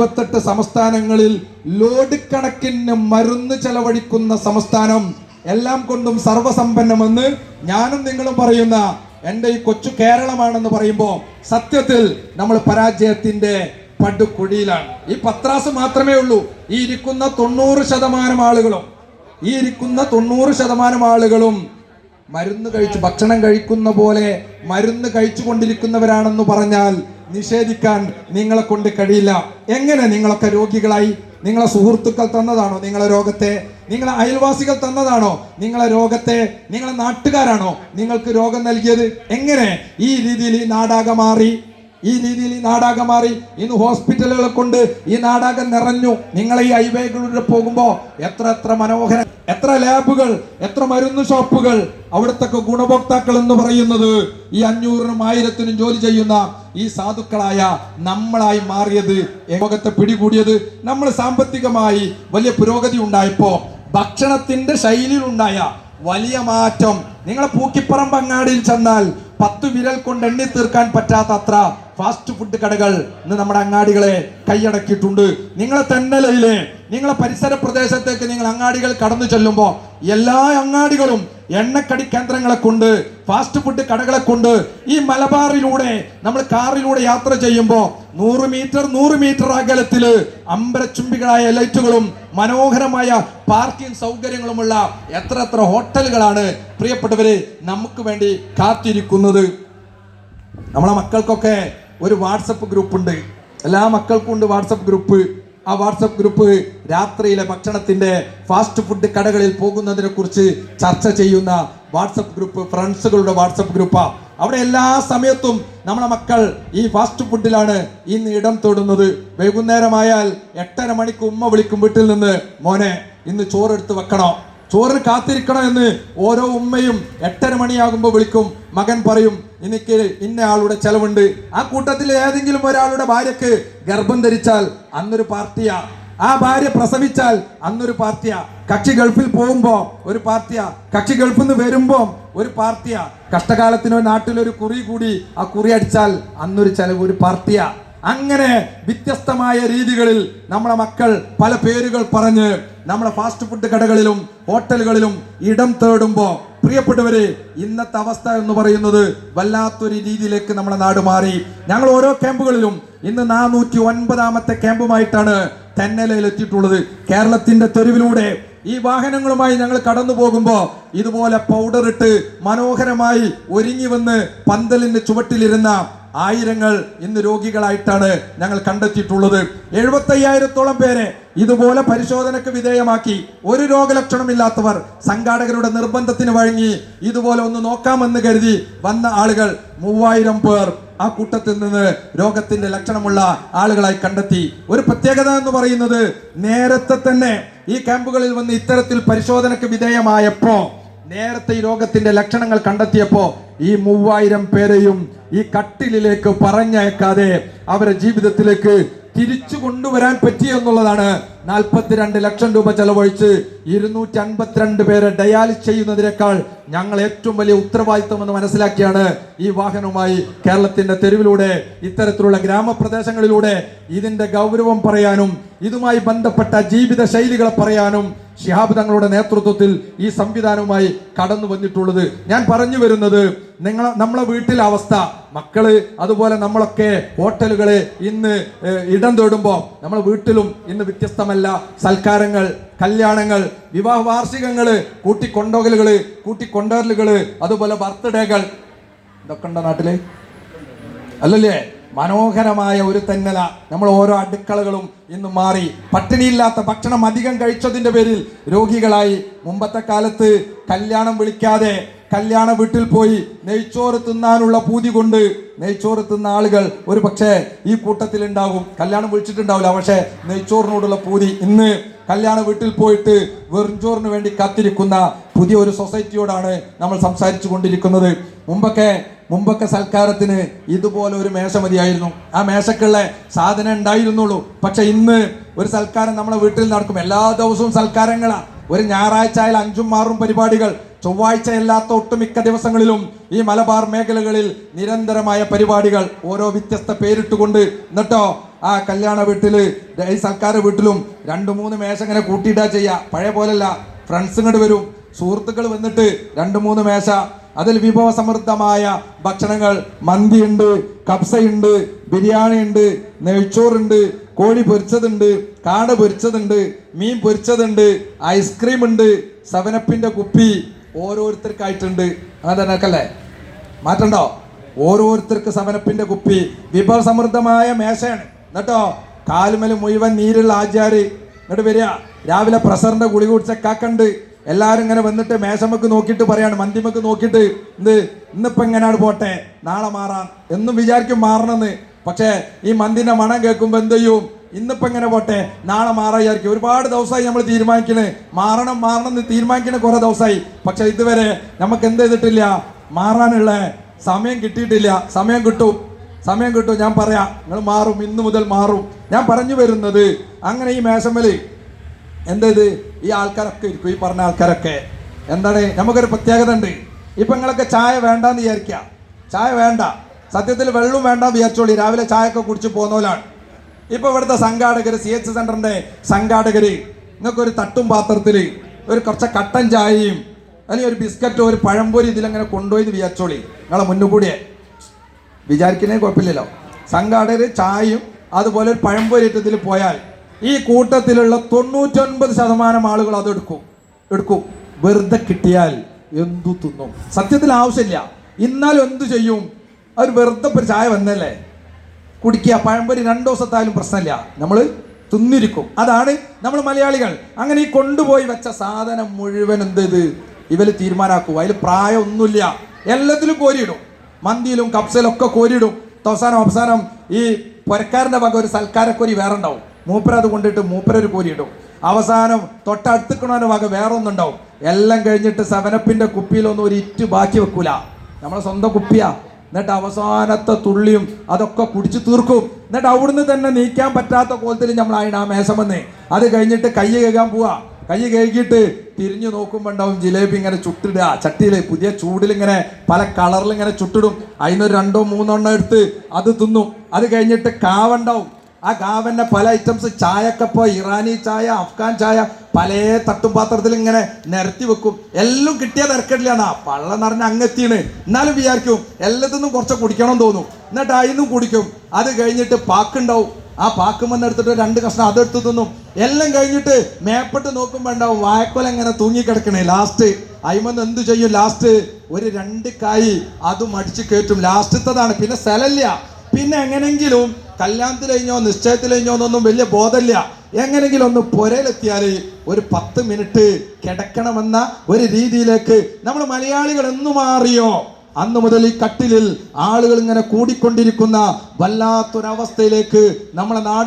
28 സംസ്ഥാനങ്ങളിൽ ലോഡ് കണക്കിന് മരുന്ന് ചെലവഴിക്കുന്ന സംസ്ഥാനം, എല്ലാം കൊണ്ടും സർവസമ്പന്നമെന്ന് ഞാനും നിങ്ങളും പറയുന്ന എൻ്റെ ഈ കൊച്ചു കേരളമാണെന്ന് പറയുമ്പോൾ ആദ്യത്തിൽ നമ്മൾ പരാജയത്തിന്റെ പടുകുഴിയിലാണ്. ഈ പത്രാസ് മാത്രമേ ഉള്ളൂ. ഈ ഇരിക്കുന്ന 90% ആളുകളും മരുന്ന് കഴിച്ച് ഭക്ഷണം കഴിക്കുന്ന പോലെ മരുന്ന് കഴിച്ചു കൊണ്ടിരിക്കുന്നവരാണെന്ന് പറഞ്ഞാൽ നിഷേധിക്കാൻ നിങ്ങളെ കൊണ്ട് കഴിയില്ല. എങ്ങനെ നിങ്ങളൊക്കെ രോഗികളായി? നിങ്ങളെ സുഹൃത്തുക്കൾ തന്നതാണോ നിങ്ങളെ രോഗത്തെ? നിങ്ങളെ അയൽവാസികൾ തന്നതാണോ നിങ്ങളെ രോഗത്തെ? നിങ്ങളെ നാട്ടുകാരാണോ നിങ്ങൾക്ക് രോഗം നൽകിയത്? എങ്ങനെ ഈ രീതിയിൽ ഈ നാടാകെ മാറി? ഇന്ന് ഹോസ്പിറ്റലുകളെ കൊണ്ട് ഈ നാടാകെ നിറഞ്ഞു. നിങ്ങളെ ഈ ഹൈവേകളിലൂടെ പോകുമ്പോൾ എത്ര മനോഹരം, എത്ര ലാബുകൾ, എത്ര മരുന്ന് ഷോപ്പുകൾ. അവിടുത്തെ ഗുണഭോക്താക്കൾ എന്ന് പറയുന്നത് ഈ 500-നും 1000-നും ജോലി ചെയ്യുന്ന ഈ സാധുക്കളായ നമ്മളായി മാറിയത്, രോഗത്തെ പിടികൂടിയത് നമ്മൾ സാമ്പത്തികമായി വലിയ പുരോഗതി ഉണ്ടായപ്പോ ഭക്ഷണത്തിന്റെ ശൈലിയിലുണ്ടായ വലിയ മാറ്റം. നിങ്ങളെ പൂക്കിപ്പറമ്പ് അങ്ങാടിയിൽ ചെന്നാൽ 10 വിരൽ കൊണ്ട് എണ്ണി തീർക്കാൻ പറ്റാത്ത അത്ര ഫാസ്റ്റ് ഫുഡ് കടകൾ ഇന്ന് നമ്മുടെ അങ്ങാടികളെ കൈയടക്കിയിട്ടുണ്ട്. നിങ്ങളെ തെന്നലയിലെ, നിങ്ങളെ പരിസര പ്രദേശത്തേക്ക് നിങ്ങൾ അങ്ങാടികൾ കടന്നു ചെല്ലുമ്പോൾ എല്ലാ അങ്ങാടികളും എണ്ണക്കടി കേന്ദ്രങ്ങളെ കൊണ്ട്, ഫാസ്റ്റ് ഫുഡ് കടകളെ കൊണ്ട്, ഈ മലബാറിലൂടെ നമ്മൾ കാറിലൂടെ യാത്ര ചെയ്യുമ്പോൾ 100 മീറ്റർ അകലത്തില് അമ്പരച്ചുംബികളായ ലൈറ്റുകളും മനോഹരമായ പാർക്കിംഗ് സൗകര്യങ്ങളുമുള്ള എത്ര ഹോട്ടലുകളാണ് പ്രിയപ്പെട്ടവര് നമുക്ക് വേണ്ടി കാത്തിരിക്കുന്നത്. നമ്മളെ മക്കൾക്കൊക്കെ ഒരു വാട്സപ്പ് ഗ്രൂപ്പ് ഉണ്ട്. എല്ലാ മക്കൾക്കും ഉണ്ട് വാട്സപ്പ് ഗ്രൂപ്പ്. ആ വാട്സപ്പ് ഗ്രൂപ്പ് രാത്രിയിലെ ഭക്ഷണത്തിന്റെ ഫാസ്റ്റ് ഫുഡ് കടകളിൽ പോകുന്നതിനെ കുറിച്ച് ചർച്ച ചെയ്യുന്ന വാട്സപ്പ് ഗ്രൂപ്പ്, ഫ്രണ്ട്സുകളുടെ വാട്സപ്പ് ഗ്രൂപ്പാ. അവിടെ എല്ലാ സമയത്തും നമ്മളെ മക്കൾ ഈ ഫാസ്റ്റ് ഫുഡിലാണ് ഇന്ന് ഇടം തൊടുന്നത്. വൈകുന്നേരമായാൽ 8:30 മണിക്ക് ഉമ്മ വിളിക്കും വീട്ടിൽ നിന്ന്, മോനെ ഇന്ന് ചോറെടുത്ത് വെക്കണോ, ചോറിന് കാത്തിരിക്കണം എന്ന് ഓരോ ഉമ്മയും 8:30 മണിയാകുമ്പോൾ വിളിക്കും. മകൻ പറയും, എനിക്ക് ഇന്ന ആളുടെ ചെലവുണ്ട്. ആ കൂട്ടത്തിൽ ഏതെങ്കിലും ഒരാളുടെ ഭാര്യക്ക് ഗർഭം ധരിച്ചാൽ അന്നൊരു പാർട്ടിയാ, ആ ഭാര്യ പ്രസവിച്ചാൽ അന്നൊരു പാർട്ടിയാ, കക്ഷി ഗൾഫിൽ പോകുമ്പോ ഒരു പാർട്ടിയാ, കക്ഷി ഗൾഫിൽ നിന്ന് വരുമ്പോ ഒരു പാർട്ടിയാ, കഷ്ടകാലത്തിനോ നാട്ടിലൊരു കുറി കൂടി ആ കുറി അടിച്ചാൽ അന്നൊരു ചെലവ്, ഒരു പാർട്ടിയാ. അങ്ങനെ വ്യത്യസ്തമായ രീതികളിൽ നമ്മളെ മക്കൾ പല പേരുകൾ പറഞ്ഞ് നമ്മളെ ഫാസ്റ്റ് ഫുഡ് കടകളിലും ഹോട്ടലുകളിലും ഇടം തേടുമ്പോ പ്രിയപ്പെട്ടവരെ, ഇന്നത്തെ അവസ്ഥ എന്ന് പറയുന്നത് വല്ലാത്തൊരു രീതിയിലേക്ക് നമ്മളെ നാട് മാറി. ഞങ്ങൾ ഓരോ ക്യാമ്പുകളിലും ഇന്ന് 409ാമത്തെ ക്യാമ്പുമായിട്ടാണ് തെന്നലയിൽ എത്തിയിട്ടുള്ളത്. കേരളത്തിന്റെ തെരുവിലൂടെ ഈ വാഹനങ്ങളുമായി ഞങ്ങൾ കടന്നു പോകുമ്പോ ഇതുപോലെ പൗഡർ ഇട്ട് മനോഹരമായി ഒരുങ്ങി വന്ന് പന്തലിന്റെ ചുവട്ടിലിരുന്ന ആയിരങ്ങൾ ഇന്ന് രോഗികളായിട്ടാണ് ഞങ്ങൾ കണ്ടെത്തിയിട്ടുള്ളത്. 75,000-ഓളം പേരെ ഇതുപോലെ പരിശോധനയ്ക്ക് വിധേയമാക്കി. ഒരു രോഗലക്ഷണമില്ലാത്തവർ സംഘാടകരുടെ നിർബന്ധത്തിന് വഴങ്ങി ഇതുപോലെ ഒന്ന് നോക്കാമെന്ന് കരുതി വന്ന ആളുകൾ 3000 പേർ ആ കൂട്ടത്തിൽ നിന്ന് രോഗത്തിന്റെ ലക്ഷണമുള്ള ആളുകളായി കണ്ടെത്തി. ഒരു പ്രത്യേകത എന്ന് പറയുന്നത്, നേരത്തെ തന്നെ ഈ ക്യാമ്പുകളിൽ വന്ന് ഇത്തരത്തിൽ പരിശോധനയ്ക്ക് വിധേയമായപ്പോ, നേരത്തെ ഈ രോഗത്തിന്റെ ലക്ഷണങ്ങൾ കണ്ടെത്തിയപ്പോ ഈ 3000 പേരെയും ഈ കട്ടിലിലേക്ക് പറഞ്ഞയക്കാതെ അവരെ ജീവിതത്തിലേക്ക് തിരിച്ചു കൊണ്ടുവരാൻ പറ്റിയെന്നുള്ളതാണ്. 42 ലക്ഷം രൂപ ചെലവഴിച്ച് 252 പേരെ ഡയാലിസ് ചെയ്യുന്നതിനേക്കാൾ ഞങ്ങൾ ഏറ്റവും വലിയ ഉത്തരവാദിത്വം എന്ന് മനസ്സിലാക്കിയാണ് ഈ വാഹനവുമായി കേരളത്തിന്റെ തെരുവിലൂടെ, ഇത്തരത്തിലുള്ള ഗ്രാമപ്രദേശങ്ങളിലൂടെ ഇതിന്റെ ഗൗരവം പറയാനും ഇതുമായി ബന്ധപ്പെട്ട ജീവിത ശൈലികളെ പറയാനും ശിഹാബ് തങ്ങളുടെ നേതൃത്വത്തിൽ ഈ സംവിധാനവുമായി കടന്നു വന്നിട്ടുള്ളത്. ഞാൻ പറഞ്ഞു വരുന്നത്, നമ്മളെ വീട്ടിലെ അവസ്ഥ, മക്കള് അതുപോലെ നമ്മളൊക്കെ ഹോട്ടലുകള് ഇന്ന് ഇടം തേടുമ്പോൾ നമ്മളെ വീട്ടിലും ഇന്ന് വ്യത്യസ്തമല്ല. സൽക്കാരങ്ങൾ, കല്യാണങ്ങൾ, വിവാഹ വാർഷികങ്ങള്, കൂട്ടിക്കൊണ്ടോകലുകള്, കൂട്ടിക്കൊണ്ടോരലുകള്, അതുപോലെ ബർത്ത്ഡേകൾ, ഇതൊക്കെ ഉണ്ടോ നാട്ടില്? അല്ലല്ലേ? മനോഹരമായ ഒരു തെന്നല. നമ്മൾ ഓരോ അടുക്കളകളും ഇന്ന് മാറി. പട്ടിണിയില്ലാത്ത ഭക്ഷണം അധികം കഴിച്ചതിന്റെ പേരിൽ രോഗികളായി. മുമ്പത്തെ കാലത്ത് കല്യാണം വിളിക്കാതെ കല്യാണ വീട്ടിൽ പോയി നെയ്ച്ചോറ് തിന്നാനുള്ള പൂതി കൊണ്ട് നെയ്ച്ചോറ് തിന്ന ആളുകൾ ഒരു പക്ഷേ ഈ കൂട്ടത്തിൽ ഉണ്ടാകും. കല്യാണം വിളിച്ചിട്ടുണ്ടാവില്ല, പക്ഷേ നെയ്ച്ചോറിനോടുള്ള പൂതി. ഇന്ന് കല്യാണ വീട്ടിൽ പോയിട്ട് വെറുംചോറിന് വേണ്ടി കാത്തിരിക്കുന്ന പുതിയ ഒരു സൊസൈറ്റിയോടാണ് നമ്മൾ സംസാരിച്ചു കൊണ്ടിരിക്കുന്നത്. മുമ്പൊക്കെ സൽക്കാരത്തിന് ഇതുപോലെ ഒരു മേശ മതിയായിരുന്നു. ആ മേശക്കുള്ള സാധനം ഉണ്ടായിരുന്നുള്ളൂ. പക്ഷെ ഇന്ന് ഒരു സൽക്കാരം നമ്മളെ വീട്ടിൽ നടക്കും. എല്ലാ ദിവസവും സൽക്കാരങ്ങളാ. ഒരു ഞായറാഴ്ച ആയാൽ 5-6 പരിപാടികൾ, ചൊവ്വാഴ്ച അല്ലാത്ത ഒട്ടുമിക്ക ദിവസങ്ങളിലും ഈ മലബാർ മേഖലകളിൽ നിരന്തരമായ പരിപാടികൾ, ഓരോ വ്യത്യസ്ത പേരിട്ടുകൊണ്ട്. എന്നിട്ടോ ആ കല്യാണ വീട്ടില് ഈ സൽക്കാര വീട്ടിലും 2-3 മേശ ഇങ്ങനെ കൂട്ടിയിട്ടാ ചെയ്യാ. പഴയ പോലല്ല, ഫ്രണ്ട്സ് ഇങ്ങോട്ട് വരും, സുഹൃത്തുക്കൾ വന്നിട്ട് 2-3 മേശ, അതിൽ വിഭവസമൃദ്ധമായ ഭക്ഷണങ്ങൾ. മന്തിയുണ്ട്, കബ്സയുണ്ട്, ബിരിയാണി ഉണ്ട്, നെയ്ച്ചോറുണ്ട്, കോഴി പൊരിച്ചതുണ്ട്, കാട പൊരിച്ചതുണ്ട്, മീൻ പൊരിച്ചതുണ്ട്, ഐസ്ക്രീം ഉണ്ട്, 7up കുപ്പി ഓരോരുത്തർക്കായിട്ടുണ്ട്. അങ്ങനെ തന്നെ അല്ലേ? മാറ്റണ്ടോ? ഓരോരുത്തർക്ക് 7up കുപ്പി. വിഭവസമൃദ്ധമായ മേശയാണ്. എന്നിട്ടോ കാലുമല് മുഴുവൻ നീരുള്ള ആചാര് എന്നിട്ട് വരിക. രാവിലെ പ്രഷറിന്റെ ഗുളിക കുടിച്ച കാക്കണ്ട്. എല്ലാരും ഇങ്ങനെ വന്നിട്ട് മേശമക്ക് നോക്കിയിട്ട് പറയാണ്, മന്തിമക്ക് നോക്കിയിട്ട്, ഇന്നിപ്പോ എങ്ങനെയാണ് പോട്ടെ, നാളെ മാറാം എന്നും വിചാരിക്കും മാറണമെന്ന്. പക്ഷേ ഈ മന്തിന്റെ മണം കേൾക്കുമ്പോ എന്ത് ചെയ്യും? ഇന്നിപ്പോ എങ്ങനെ പോട്ടെ, നാളെ മാറാൻ വിചാരിക്കും. ഒരുപാട് ദിവസമായി നമ്മൾ തീരുമാനിക്കണേ, മാറണം എന്ന് തീരുമാനിക്കണ കുറെ ദിവസമായി. പക്ഷെ ഇതുവരെ നമുക്ക് എന്ത് ചെയ്തിട്ടില്ല, മാറാനുള്ള സമയം കിട്ടിയിട്ടില്ല. സമയം കിട്ടും. ഞാൻ പറയാം, നിങ്ങൾ മാറും, ഇന്ന് മുതൽ മാറും. ഞാൻ പറഞ്ഞു വരുന്നത്, അങ്ങനെ ഈ മേശമല് എന്തേത് ഈ ആൾക്കാരൊക്കെ ഇരിക്കും. ഈ പറഞ്ഞ ആൾക്കാരൊക്കെ എന്താണ്, നമുക്കൊരു പ്രത്യേകത ഉണ്ട്. ഇപ്പൊ നിങ്ങളൊക്കെ ചായ വേണ്ടാന്ന് വിചാരിക്കുക, ചായ വേണ്ട, സത്യത്തിൽ വെള്ളം വേണ്ട വിചാരിച്ചോളി. രാവിലെ ചായ ഒക്കെ കുടിച്ച് പോന്നോലാണ്. ഇപ്പൊ ഇവിടുത്തെ സംഘാടകര്, CH സെന്ററിന്റെ സംഘാടകര്, നിങ്ങൾക്കൊരു തട്ടും പാത്രത്തില് ഒരു കുറച്ച് കട്ടൻ ചായയും അല്ലെങ്കിൽ ഒരു ബിസ്ക്കറ്റോ ഒരു പഴംപൊരി ഇതിലങ്ങനെ കൊണ്ടുപോയി വിചാരിച്ചോളി. നിങ്ങളെ മുന്നുകൂടിയെ വിചാരിക്കുന്നേ കുഴപ്പമില്ലല്ലോ. സംഘാടകര് ചായയും അതുപോലെ ഒരു പഴംപൊരി ഇതിൽ പോയാൽ ഈ കൂട്ടത്തിലുള്ള 99% ആളുകൾ അത് എടുക്കും. വെറുതെ കിട്ടിയാൽ എന്തു തിന്നും? സത്യത്തിൽ ആവശ്യമില്ല. ഇന്നാലും എന്തു ചെയ്യും? അവർ വെറുതെ ഒരു ചായ വന്നല്ലേ, കുടിക്കുക. പഴംപൊരി 2 ദിവസത്തായാലും പ്രശ്നമില്ല, നമ്മൾ തിന്നിരിക്കും. അതാണ് നമ്മൾ മലയാളികൾ. അങ്ങനെ ഈ കൊണ്ടുപോയി വെച്ച സാധനം മുഴുവൻ എന്ത് ചെയ്ത് ഇവര് തീരുമാനാക്കും. അതിൽ പ്രായം ഒന്നുമില്ല, എല്ലാത്തിലും കോരിയിടും. മന്തിയിലും കബ്സയിലും ഒക്കെ കോരിയിടും. അവസാനം ഈ പുരക്കാരൻ്റെ വക ഒരു സൽക്കാരക്കൊരി വേറെ ഉണ്ടാവും. മൂപ്പരത് കൊണ്ടിട്ട് മൂപ്പരൊരു കോരിയിടും. അവസാനം തൊട്ടടുത്തിക്കണവൻ്റെ വക വേറെ ഒന്നുണ്ടാവും. എല്ലാം കഴിഞ്ഞിട്ട് 7up കുപ്പിയിലൊന്നും ഒരു ഇറ്റ് ബാക്കി വെക്കൂല. നമ്മളെ സ്വന്തം കുപ്പിയാ. എന്നിട്ട് അവസാനത്തെ തുള്ളിയും അതൊക്കെ കുടിച്ചു തീർക്കും. എന്നിട്ട് അവിടുന്ന് തന്നെ നീക്കാൻ പറ്റാത്ത കോലത്തിൽ നമ്മൾ ആ മേശം വന്ന് അത് കഴിഞ്ഞിട്ട് കൈ കഴുകാൻ പോവാ. കൈ കഴുകിയിട്ട് തിരിഞ്ഞു നോക്കുമ്പോൾ ഉണ്ടാവും ജിലേബി ഇങ്ങനെ ചുട്ടിടുക ചട്ടിയിൽ. പുതിയ ചൂടിലിങ്ങനെ പല കളറിൽ ഇങ്ങനെ ചുട്ടിടും. അതിനൊരു 2-3 എടുത്ത് അത് തിന്നും. അത് കഴിഞ്ഞിട്ട് കാവുണ്ടാവും. ആ കാവന്റെ പല ഐറ്റംസ്, ചായക്കപ്പോ ഇറാനി ചായ, അഫ്ഗാൻ ചായ, പല തട്ടും പാത്രത്തിൽ ഇങ്ങനെ നിരത്തി വെക്കും. എല്ലാം കിട്ടിയ തിരക്കില്ലാന്നാ പള്ള നിറഞ്ഞ അങ്ങെത്തിയാണ്. എന്നാലും വിചാരിക്കും എല്ലാത്തിനും കുറച്ച് കുടിക്കണം തോന്നും. എന്നിട്ട് അതിന്നും കുടിക്കും. അത് കഴിഞ്ഞിട്ട് പാക്കുണ്ടാവും. ആ പാക്കുമെന്ന് എടുത്തിട്ട് 2 കഷ്ണം അതെടുത്ത് തിന്നും. എല്ലാം കഴിഞ്ഞിട്ട് മേപ്പെട്ട് നോക്കുമ്പോൾ ഉണ്ടാവും വായക്കൊല ഇങ്ങനെ തൂങ്ങിക്കിടക്കണേ. ലാസ്റ്റ് അയിമെന്ന് എന്തു ചെയ്യും? ലാസ്റ്റ് ഒരു 2 കായ് അതും അടിച്ച് കയറ്റും. ലാസ്റ്റത്തതാണ്. പിന്നെ സ്ഥലമില്ല. പിന്നെ എങ്ങനെങ്കിലും കല്യാണത്തിൽ കഴിഞ്ഞോ നിശ്ചയത്തിൽ കഴിഞ്ഞോ എന്നൊന്നും വലിയ ബോധമില്ല. എങ്ങനെങ്കിലും ഒന്ന് പുരയിലെത്തിയാൽ ഒരു 10 മിനിറ്റ് കിടക്കണമെന്ന ഒരു രീതിയിലേക്ക് നമ്മൾ മലയാളികൾ എന്ന് മാറിയോ അന്ന് മുതൽ ഈ കട്ടിലിൽ ആളുകൾ ഇങ്ങനെ കൂടിക്കൊണ്ടിരിക്കുന്ന വല്ലാത്തൊരവസ്ഥയിലേക്ക് നമ്മളെ നാട്